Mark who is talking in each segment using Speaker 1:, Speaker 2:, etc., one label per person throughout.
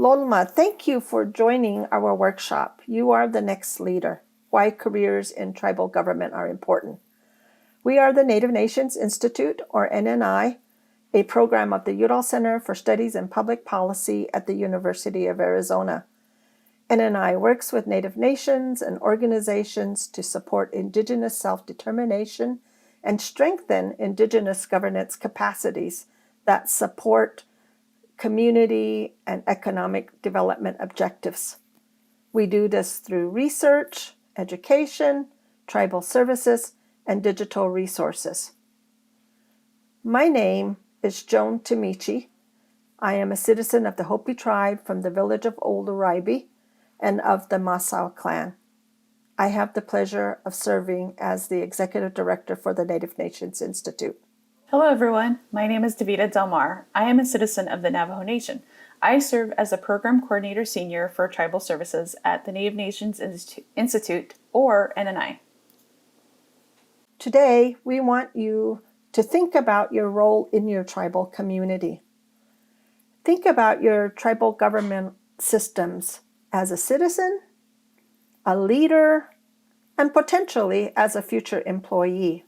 Speaker 1: Lolma, thank you for joining our workshop. You are the next leader. Why careers in tribal government are important. We are the Native Nations Institute, or NNI, a program of the Udall Center for Studies in Public Policy at the University of Arizona. NNI works with Native nations and organizations to support Indigenous self-determination and strengthen Indigenous governance capacities that support community and economic development objectives. We do this through research, education, tribal services, and digital resources. My name is Joan Timichi. I am a citizen of the Hopi tribe from the village of Old Oribe and of the Masao clan. I have the pleasure of serving as the Executive Director for the Native Nations Institute.
Speaker 2: Hello everyone, my name is Davida Delmar. I am a citizen of the Navajo Nation. I serve as a Program Coordinator Senior for Tribal Services at the Native Nations Institute, or NNI.
Speaker 1: Today, we want you to think about your role in your tribal community. Think about your tribal government systems as a citizen, a leader, and potentially as a future employee.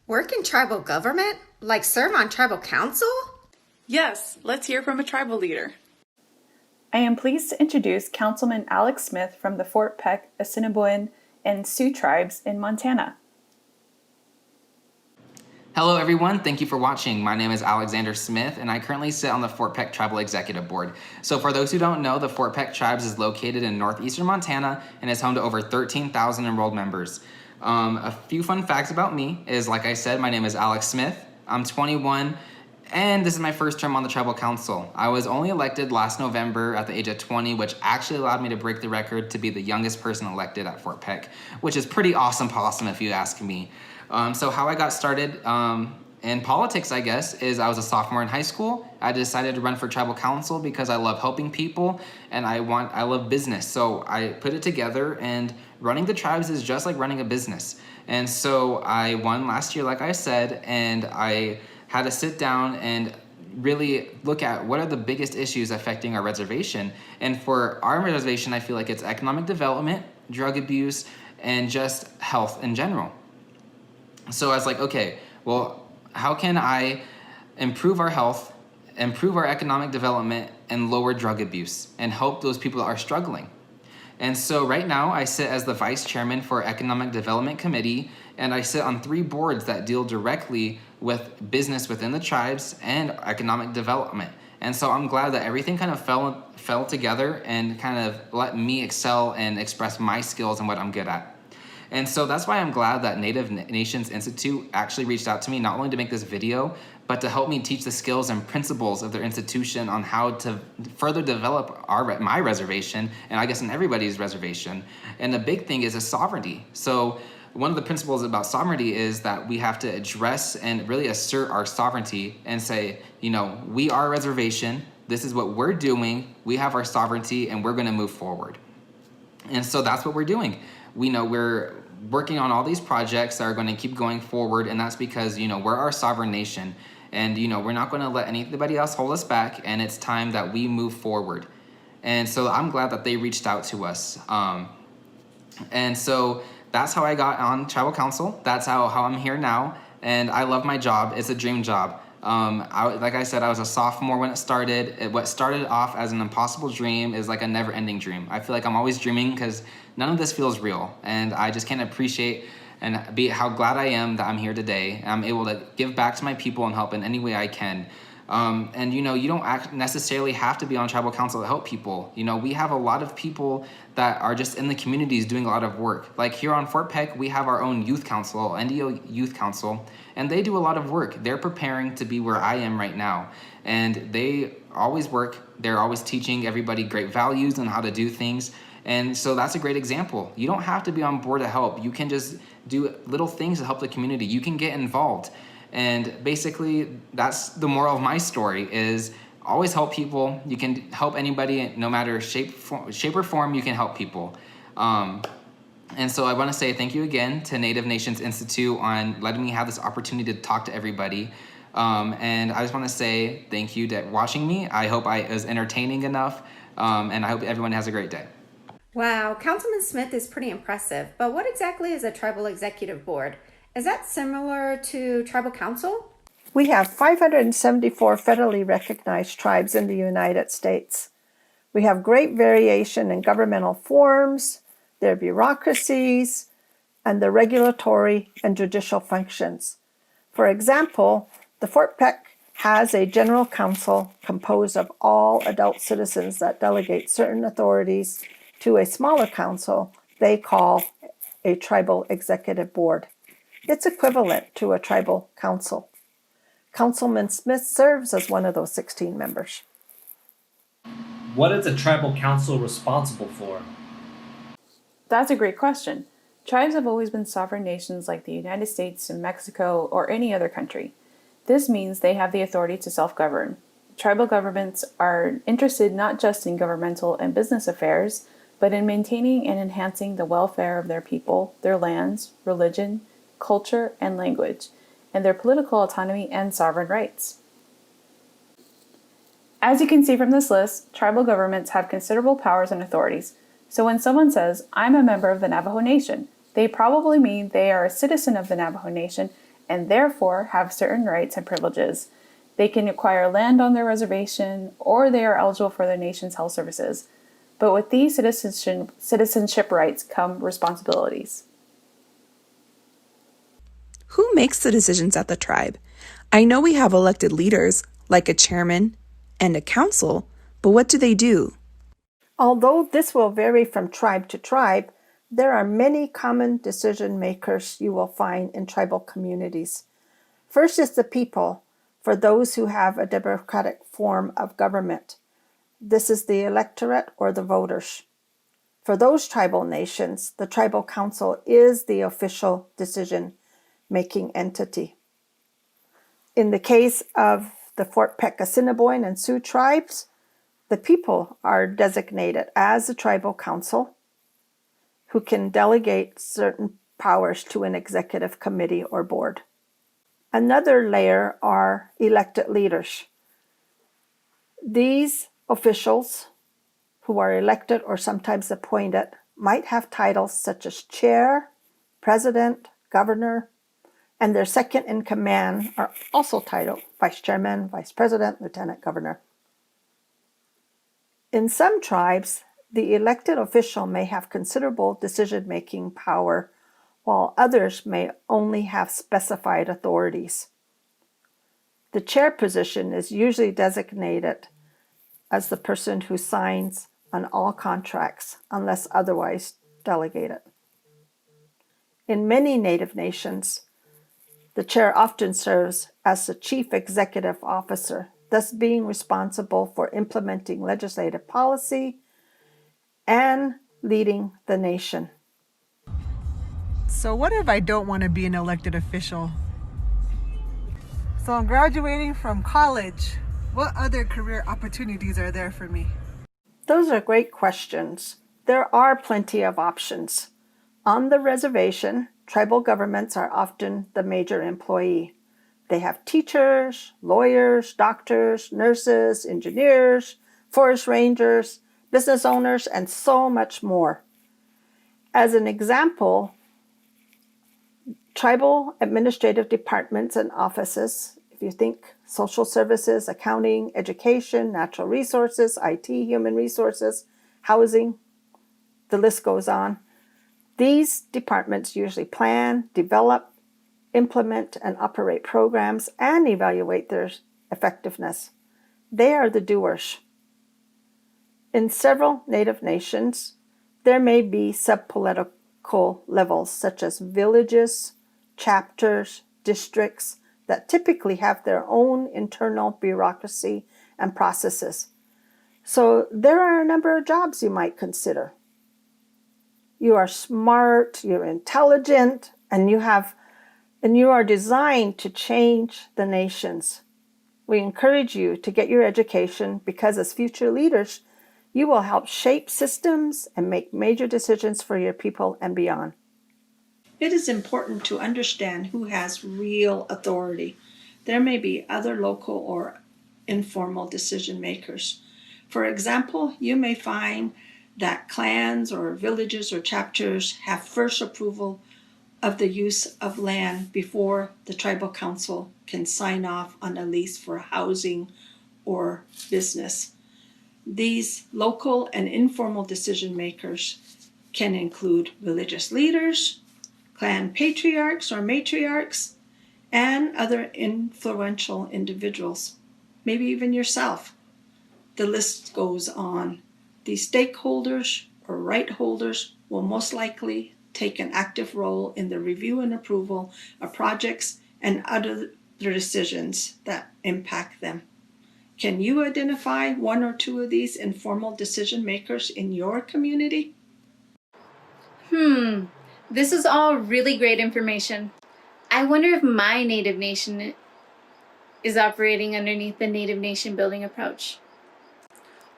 Speaker 3: Work in tribal government? Like serve on tribal council?
Speaker 4: Yes, let's hear from a tribal leader.
Speaker 2: I am pleased to introduce Councilman Alex Smith from the Fort Peck, Assiniboine, and Sioux tribes in Montana.
Speaker 5: Hello everyone, thank you for watching. My name is Alexander Smith and I currently sit on the Fort Peck Tribal Executive Board. So for those who don't know, the Fort Peck Tribes is located in northeastern Montana and is home to over 13,000 enrolled members. A few fun facts about me is, like I said, my name is Alex Smith. I'm 21 and this is my first term on the Tribal Council. I was only elected last November at the age of 20, which actually allowed me to break the record to be the youngest person elected at Fort Peck, which is pretty awesome if you ask me. So how I got started in politics, I guess, is I was a sophomore in high school. I decided to run for tribal council because I love helping people and I love business. So I put it together, and running the tribes is just like running a business. And so I won last year, like I said, and I had to sit down and really look at what are the biggest issues affecting our reservation. And for our reservation, I feel like it's economic development, drug abuse, and just health in general. So I was like, okay, well, how can I improve our health, improve our economic development, and lower drug abuse, and help those people that are struggling? And so right now I sit as the vice chairman for Economic Development Committee, and I sit on 3 boards that deal directly with business within the tribes and economic development. And so I'm glad that everything kind of fell together and kind of let me excel and express my skills and what I'm good at. And so that's why I'm glad that Native Nations Institute actually reached out to me, not only to make this video, but to help me teach the skills and principles of their institution on how to further develop my reservation, and I guess in everybody's reservation. And the big thing is sovereignty. So one of the principles about sovereignty is that we have to address and really assert our sovereignty and say, you know, we are a reservation, this is what we're doing, we have our sovereignty, and we're gonna move forward. And so that's what we're doing. We know we're working on all these projects that are going to keep going forward, and that's because, you know, we're our sovereign nation, and, you know, we're not going to let anybody else hold us back, and it's time that we move forward. And so I'm glad that they reached out to us. And so that's how I got on tribal council. That's how I'm here now, and I love my job. It's a dream job. Like I said, I was a sophomore when it started. What started off as an impossible dream is like a never-ending dream. I feel like I'm always dreaming because none of this feels real, and I just can't appreciate and be how glad I am that I'm here today. I'm able to give back to my people and help in any way I can. And you know, you don't necessarily have to be on tribal council to help people. You know, we have a lot of people that are just in the communities doing a lot of work. Like here on Fort Peck, we have our own youth council, NDO Youth Council, and they do a lot of work. They're preparing to be where I am right now. And they always work. They're always teaching everybody great values and how to do things. And so that's a great example. You don't have to be on board to help. You can just do little things to help the community. You can get involved. And basically, that's the moral of my story is always help people. You can help anybody, no matter shape or form, you can help people. And so I want to say thank you again to Native Nations Institute on letting me have this opportunity to talk to everybody. And I just want to say thank you to watching me. I hope I was entertaining enough, and I hope everyone has a great day.
Speaker 3: Wow, Councilman Smith is pretty impressive. But what exactly is a tribal executive board? Is that similar to tribal council?
Speaker 1: We have 574 federally recognized tribes in the United States. We have great variation in governmental forms, their bureaucracies, and the regulatory and judicial functions. For example, the Fort Peck has a general council composed of all adult citizens that delegate certain authorities to a smaller council they call a tribal executive board. It's equivalent to a tribal council. Councilman Smith serves as one of those 16 members.
Speaker 6: What is a tribal council responsible for?
Speaker 2: That's a great question. Tribes have always been sovereign nations like the United States and Mexico or any other country. This means they have the authority to self-govern. Tribal governments are interested not just in governmental and business affairs, but in maintaining and enhancing the welfare of their people, their lands, religion, culture, and language, and their political autonomy and sovereign rights. As you can see from this list, tribal governments have considerable powers and authorities. So when someone says, "I'm a member of the Navajo Nation," they probably mean they are a citizen of the Navajo Nation and therefore have certain rights and privileges. They can acquire land on their reservation, or they are eligible for their nation's health services. But with these citizenship rights come responsibilities.
Speaker 7: Who makes the decisions at the tribe? I know we have elected leaders, like a chairman and a council, but what do they do?
Speaker 1: Although this will vary from tribe to tribe, there are many common decision makers you will find in tribal communities. First is the people, for those who have a democratic form of government. This is the electorate or the voters. For those tribal nations, the tribal council is the official decision-making entity. In the case of the Fort Peck, Assiniboine, and Sioux tribes, the people are designated as a tribal council who can delegate certain powers to an executive committee or board. Another layer are elected leaders. These officials, who are elected or sometimes appointed, might have titles such as chair, president, governor, and their second in command are also titled vice chairman, vice president, lieutenant governor. In some tribes, the elected official may have considerable decision-making power, while others may only have specified authorities. The chair position is usually designated as the person who signs on all contracts unless otherwise delegated. In many Native nations, the chair often serves as the chief executive officer, thus being responsible for implementing legislative policy and leading the nation.
Speaker 8: So what if I don't want to be an elected official? So I'm graduating from college. What other career opportunities are there for me?
Speaker 1: Those are great questions. There are plenty of options. On the reservation, tribal governments are often the major employee. They have teachers, lawyers, doctors, nurses, engineers, forest rangers, business owners, and so much more. As an example, tribal administrative departments and offices, if you think social services, accounting, education, natural resources, IT, human resources, housing, the list goes on. These departments usually plan, develop, implement, and operate programs and evaluate their effectiveness. They are the doers. In several Native nations, there may be subpolitical levels such as villages, chapters, districts that typically have their own internal bureaucracy and processes. So there are a number of jobs you might consider. You are smart, you're intelligent, and you are designed to change the nations. We encourage you to get your education because as future leaders, you will help shape systems and make major decisions for your people and beyond. It is important to understand who has real authority. there may be other local or informal decision makers. For example, you may find that clans or villages or chapters have first approval of the use of land before the tribal council can sign off on a lease for housing or business. These local and informal decision makers can include religious leaders, clan patriarchs or matriarchs, and other influential individuals, maybe even yourself. The list goes on. These stakeholders or right holders will most likely take an active role in the review and approval of projects and other decisions that impact them. Can you identify one or two of these informal decision makers in your community?
Speaker 9: This is all really great information. I wonder if my Native Nation is operating underneath the Native Nation building approach.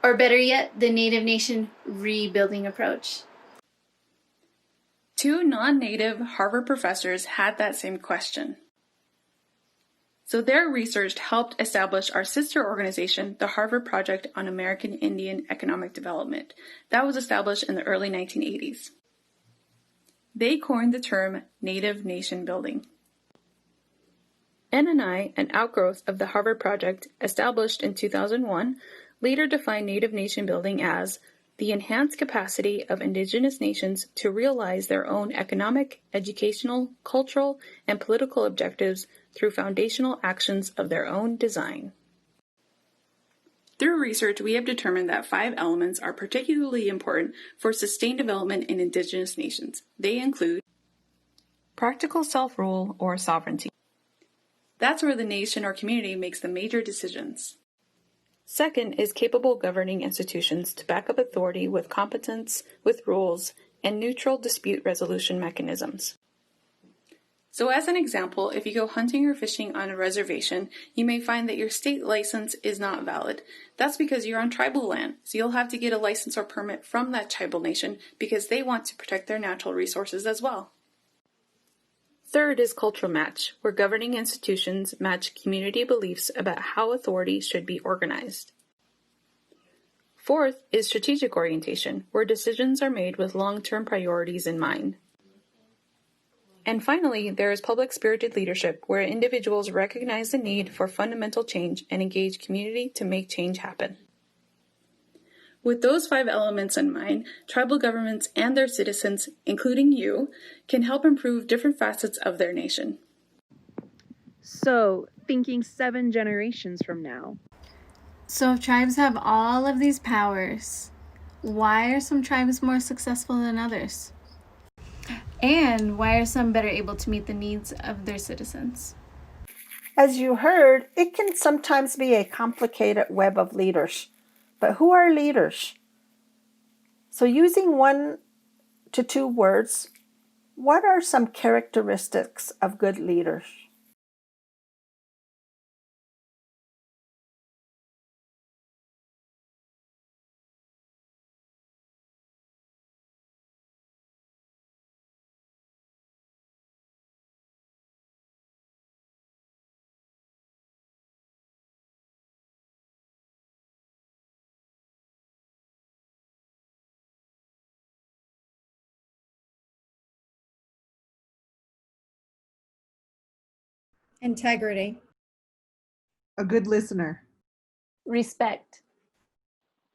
Speaker 9: Or better yet, the Native Nation rebuilding approach.
Speaker 4: Two non-native Harvard professors had that same question. So their research helped establish our sister organization, the Harvard Project on American Indian Economic Development, that was established in the early 1980s. They coined the term Native Nation Building. NNI, an outgrowth of the Harvard Project, established in 2001, later defined Native Nation Building as the enhanced capacity of indigenous nations to realize their own economic, educational, cultural, and political objectives through foundational actions of their own design. Through research, we have determined that 5 elements are particularly important for sustained development in indigenous nations. They include practical self-rule or sovereignty. That's where the nation or community makes the major decisions. Second is capable governing institutions to back up authority with competence, with rules, and neutral dispute resolution mechanisms. So as an example, if you go hunting or fishing on a reservation, you may find that your state license is not valid. That's because you're on tribal land, so you'll have to get a license or permit from that tribal nation because they want to protect their natural resources as well. Third is cultural match, where governing institutions match community beliefs about how authority should be organized. Fourth is strategic orientation, where decisions are made with long-term priorities in mind. And finally, there is public-spirited leadership, where individuals recognize the need for fundamental change and engage community to make change happen. With those 5 elements in mind, tribal governments and their citizens, including you, can help improve different facets of their nation.
Speaker 7: So, thinking 7 generations from now.
Speaker 9: So if tribes have all of these powers, why are some tribes more successful than others? And why are some better able to meet the needs of their citizens?
Speaker 1: As you heard, it can sometimes be a complicated web of leaders. But who are leaders? So using 1 to 2 words, what are some characteristics of good leaders?
Speaker 3: Integrity.
Speaker 8: A good listener.
Speaker 9: Respect.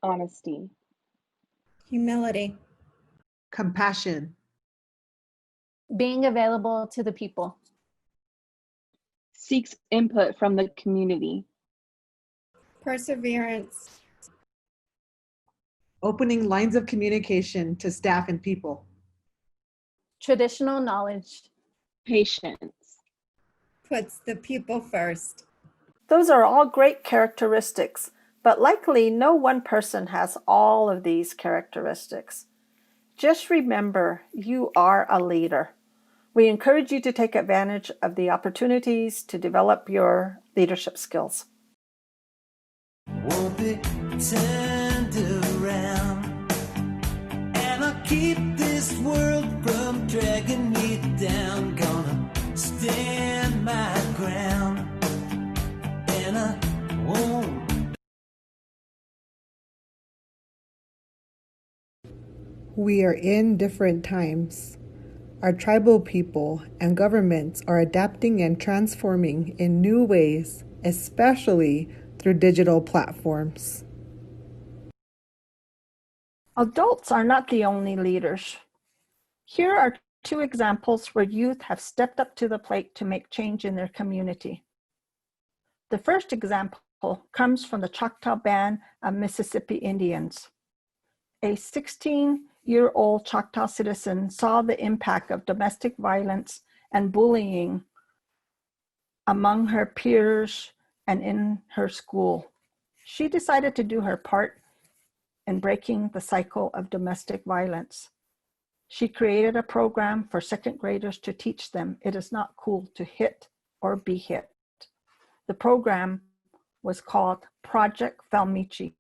Speaker 10: Honesty.
Speaker 3: Humility.
Speaker 8: Compassion.
Speaker 9: Being available to the people.
Speaker 10: Seeks input from the community.
Speaker 3: Perseverance.
Speaker 8: Opening lines of communication to staff and people.
Speaker 9: Traditional knowledge.
Speaker 10: Patience.
Speaker 3: Puts the people first.
Speaker 1: Those are all great characteristics, but likely no one person has all of these characteristics. Just remember, you are a leader. We encourage you to take advantage of the opportunities to develop your leadership skills.
Speaker 11: Won't be turned around, and I'll keep this world from dragging me down. Gonna stand my ground.
Speaker 8: We are in different times. Our tribal people and governments are adapting and transforming in new ways, especially through digital platforms.
Speaker 1: Adults are not the only leaders. Here are two examples where youth have stepped up to the plate to make change in their community. The first example comes from the Choctaw Band of Mississippi Indians. A 16-year-old Choctaw citizen saw the impact of domestic violence and bullying among her peers and in her school. She decided to do her part in breaking the cycle of domestic violence. She created a program for second graders to teach them it is not cool to hit or be hit. The program was called Project Falmichi,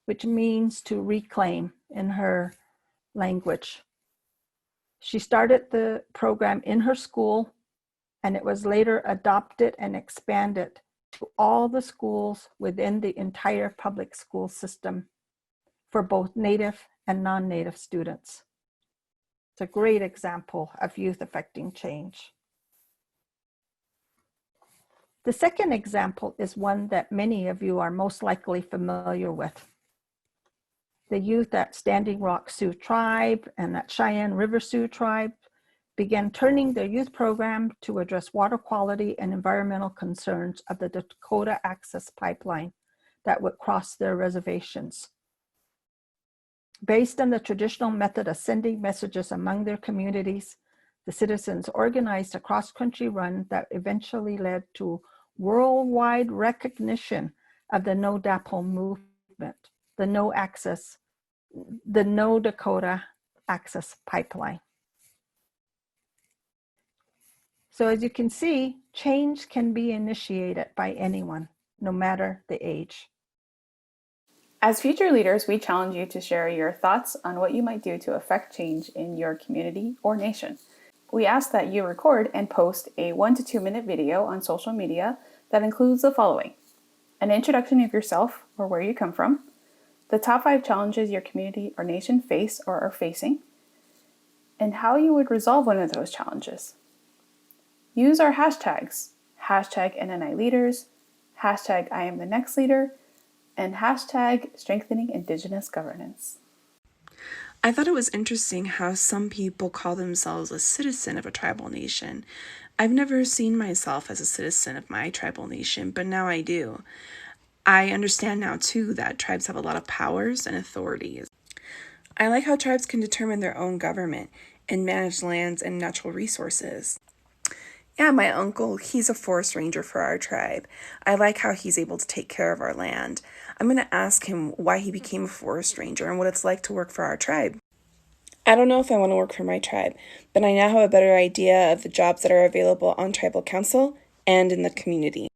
Speaker 1: which means to reclaim in her language. She started the program in her school, and it was later adopted and expanded to all the schools within the entire public school system for both Native and non-Native students. It's a great example of youth affecting change. The second example is one that many of you are most likely familiar with. The youth at Standing Rock Sioux Tribe and at Cheyenne River Sioux Tribe began turning their youth program to address water quality and environmental concerns of the Dakota Access Pipeline that would cross their reservations. Based on the traditional method of sending messages among their communities, the citizens organized a cross-country run that eventually led to worldwide recognition of the No DAPL movement, the No Dakota Access Pipeline. So as you can see, change can be initiated by anyone, no matter the age.
Speaker 2: As future leaders, we challenge you to share your thoughts on what you might do to affect change in your community or nation. We ask that you record and post a 1 to 2 minute video on social media that includes the following: an introduction of yourself or where you come from, the top 5 challenges your community or nation face or are facing, and how you would resolve one of those challenges. Use our hashtags, hashtag NNI Leaders, hashtag I am the next leader, and hashtag strengthening Indigenous governance.
Speaker 7: I thought it was interesting how some people call themselves a citizen of a tribal nation. I've never seen myself as a citizen of my tribal nation, but now I do. I understand now, too, that tribes have a lot of powers and authorities. I like how tribes can determine their own government and manage lands and natural resources. Yeah, my uncle, he's a forest ranger for our tribe. I like how he's able to take care of our land. I'm going to ask him why he became a forest ranger and what it's like to work for our tribe. I don't know if I want to work for my tribe, but I now have a better idea of the jobs that are available on tribal council and in the community.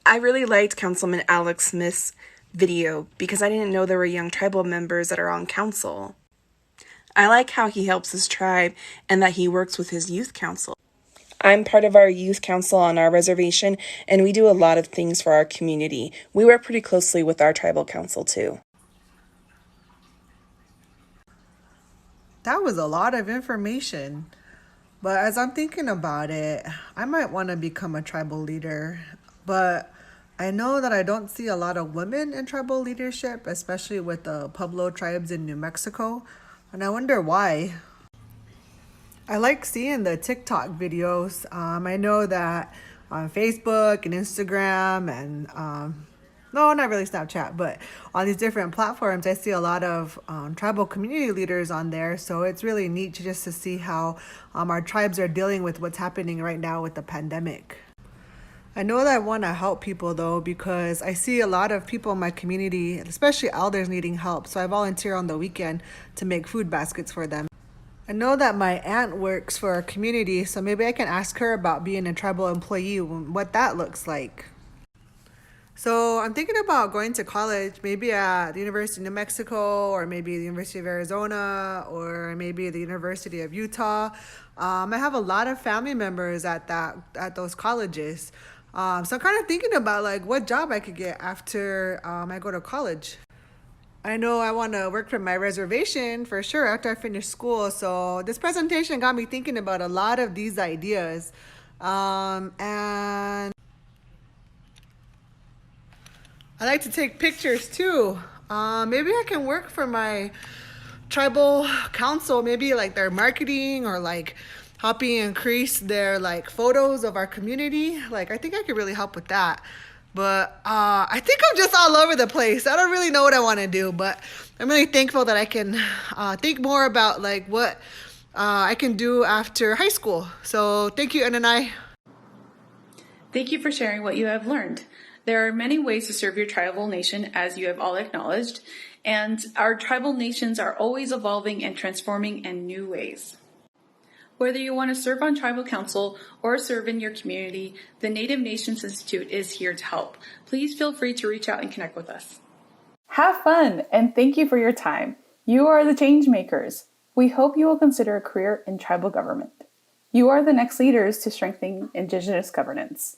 Speaker 7: I really liked Councilman Alex Smith's video because I didn't know there were young tribal members that are on council. I like how he helps his tribe and that he works with his youth council. I'm part of our youth council on our reservation, and we do a lot of things for our community. We work pretty closely with our tribal council, too.
Speaker 8: That was a lot of information. But as I'm thinking about it, I might want to become a tribal leader. But I know that I don't see a lot of women in tribal leadership, especially with the Pueblo tribes in New Mexico. And I wonder why. I like seeing the TikTok videos. I know that on Facebook and Instagram and no, not really Snapchat, but on these different platforms, I see a lot of tribal community leaders on there. So it's really neat to just to see how our tribes are dealing with what's happening right now with the pandemic. I know that I want to help people though, because I see a lot of people in my community, especially elders, needing help. So I volunteer on the weekend to make food baskets for them. I know that my aunt works for our community, so maybe I can ask her about being a tribal employee, what that looks like. So I'm thinking about going to college, maybe at the University of New Mexico, or maybe the University of Arizona, or maybe the University of Utah. I have a lot of family members at those colleges. So I'm kind of thinking about like what job I could get after I go to college. I know I want to work from my reservation for sure after I finish school. So this presentation got me thinking about a lot of these ideas. And I like to take pictures too. Maybe I can work for my tribal council, maybe like their marketing or like helping increase their like photos of our community. Like I think I could really help with that. But I think I'm just all over the place. I don't really know what I want to do, but I'm really thankful that I can think more about like what I can do after high school. So thank you, NNI.
Speaker 4: Thank you for sharing what you have learned. There are many ways to serve your tribal nation, as you have all acknowledged, and our tribal nations are always evolving and transforming in new ways. Whether you want to serve on tribal council or serve in your community, the Native Nations Institute is here to help. Please feel free to reach out and connect with us.
Speaker 2: Have fun, and thank you for your time. You are the change makers. We hope you will consider a career in tribal government. You are the next leaders to strengthen Indigenous governance.